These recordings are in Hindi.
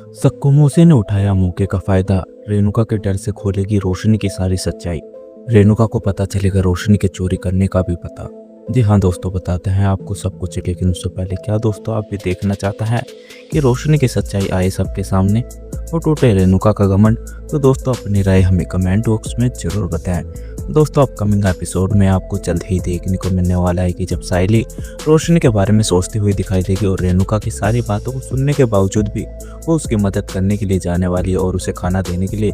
सक्कुमोसे ने उठाया मौके का फायदा। रेणुका के डर से खोलेगी रोशनी की सारी सच्चाई। रेणुका को पता चलेगा रोशनी के चोरी करने का भी पता। जी हाँ दोस्तों, बताते हैं आपको सब कुछ, लेकिन उससे पहले क्या दोस्तों आप भी देखना चाहता है कि रोशनी की सच्चाई आए सबके सामने और टूटे रेणुका का घमंड? तो दोस्तों अपनी राय हमें कमेंट बॉक्स में जरूर बताएं। दोस्तों अपकमिंग एपिसोड में आपको जल्द ही देखने को मिलने वाला है कि जब सायली रोशनी के बारे में सोचती हुई दिखाई देगी और रेणुका की सारी बातों को सुनने के बावजूद भी वो उसकी मदद करने के लिए जाने वाली है और उसे खाना देने के लिए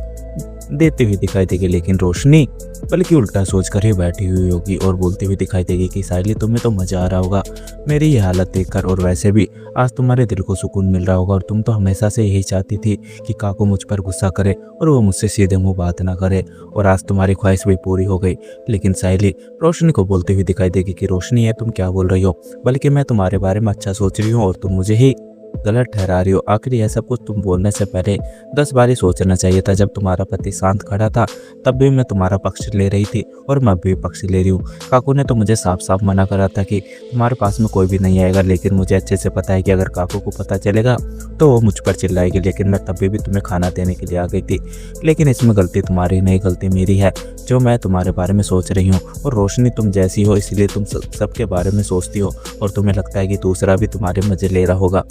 देती हुई दिखाई देगी। लेकिन रोशनी बल्कि उल्टा सोच कर ही बैठी हुई होगी और बोलती हुई दिखाई देगी कि सायली तुम्हें तो मजा आ रहा होगा मेरी ये हालत देखकर, और वैसे भी आज तुम्हारे दिल को सुकून मिल रहा होगा और तुम तो हमेशा से यही चाहती थी कि काकू मुझ पर गुस्सा करे और वो मुझसे सीधे मुंह बात ना करे, और आज तुम्हारी ख्वाहिश भी पूरी हो गई। लेकिन सायली रोशनी को बोलती हुई दिखाई देगी कि रोशनी है तुम क्या बोल रही हो, बल्कि मैं तुम्हारे बारे में अच्छा सोच रही हूँ और तुम मुझे ही गलत ठहरा रही हो। आखिर यह सब कुछ तुम बोलने से पहले 10 बार ही सोचना चाहिए था। जब तुम्हारा पति शांत खड़ा था तब भी मैं तुम्हारा पक्ष ले रही थी और मैं भी पक्ष ले रही हूँ। काकू ने तो मुझे साफ साफ मना करा था कि तुम्हारे पास में कोई भी नहीं आएगा, लेकिन मुझे अच्छे से पता है कि अगर काकू को पता चलेगा तो वो मुझ पर चिल्लाएगी। लेकिन मैं तभी भी तुम्हें खाना देने के लिए आ गई थी। लेकिन इसमें गलती तुम्हारी नहीं, गलती मेरी है जो मैं तुम्हारे बारे में सोच रही हूँ। और रोशनी तुम जैसी हो इसलिए तुम सबके बारे में सोचती हो और तुम्हें लगता है कि दूसरा भी तुम्हारे मजे ले रहा होगा।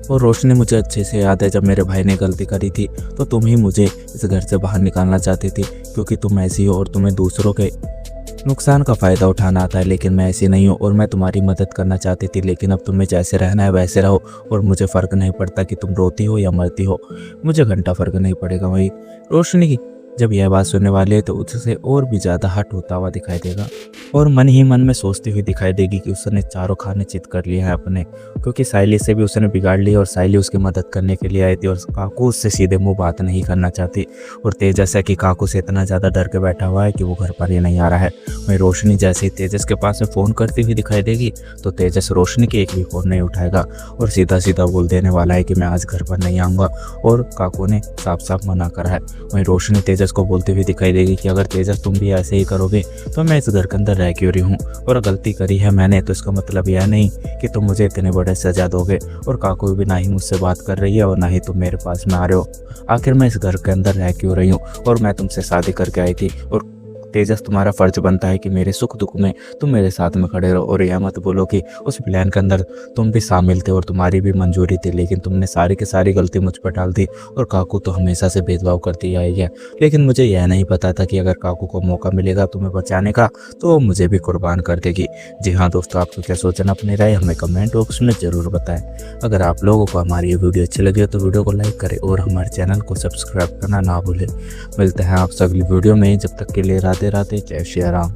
और रोशनी मुझे अच्छे से याद है जब मेरे भाई ने गलती करी थी तो तुम ही मुझे इस घर से बाहर निकालना चाहती थी, क्योंकि तुम ऐसी हो और तुम्हें दूसरों के नुकसान का फ़ायदा उठाना आता है। लेकिन मैं ऐसी नहीं हूँ और मैं तुम्हारी मदद करना चाहती थी, लेकिन अब तुम्हें जैसे रहना है वैसे रहो और मुझे फ़र्क नहीं पड़ता कि तुम रोती हो या मरती हो, मुझे घंटा फ़र्क नहीं पड़ेगा। वही रोशनी जब यह बात सुनने वाली है तो उससे और भी ज़्यादा हट होता हुआ दिखाई देगा और मन ही मन में सोचती हुई दिखाई देगी कि उसने चारों खाने चित कर लिए हैं अपने, क्योंकि सायली से भी उसने बिगाड़ लिया और सायली उसकी मदद करने के लिए आई थी और काकू उससे सीधे मुंह बात नहीं करना चाहती। और तेजस है कि काकू से इतना ज़्यादा डर के बैठा हुआ है कि वो घर पर ही नहीं आ रहा है। वहीं रोशनी जैसे ही तेजस के पास में फ़ोन करती हुई दिखाई देगी तो तेजस रोशनी के एक भी फ़ोन नहीं उठाएगा और सीधा सीधा बोल देने वाला है कि मैं आज घर पर नहीं आऊँगा, और काकू ने साफ साफ मना करा है। वहीं रोशनी तेजस को बोलती हुई दिखाई देगी कि अगर तेजस तुम भी ऐसे ही करोगे तो मैं इस घर के अंदर रह क्यों रही हूँ, और गलती करी है मैंने तो इसका मतलब यह नहीं कि तुम मुझे इतने बड़े सजा दोगे। और काकू भी ना ही मुझसे बात कर रही है और ना ही तुम मेरे पास में आ रहे हो। आखिर मैं इस घर के अंदर रह क्यों रही हूँ, और मैं तुमसे शादी करके आई थी और तेजस तुम्हारा फर्ज बनता है कि मेरे सुख दुख में तुम मेरे साथ में खड़े रहो। और यह मत बोलो कि उस प्लान के अंदर तुम भी शामिल थे और तुम्हारी भी मंजूरी थी, लेकिन तुमने सारी की सारी गलती मुझ पर डाल दी। और काकू तो हमेशा से भेदभाव करती आई है, लेकिन मुझे यह नहीं पता था कि अगर काकू को मौका मिलेगा तुम्हें बचाने का तो वो मुझे भी कुर्बान कर देगी। जी हाँ दोस्तों, आपको क्या सोचना अपनी राय हमें कमेंट बॉक्स में ज़रूर बताएं। अगर आप लोगों को हमारी ये वीडियो अच्छी लगी तो वीडियो को लाइक करें और हमारे चैनल को सब्सक्राइब करना ना भूलें। मिलते हैं आपसे अगली वीडियो में, जब तक के लिए राधे राधे, जय श्री राम।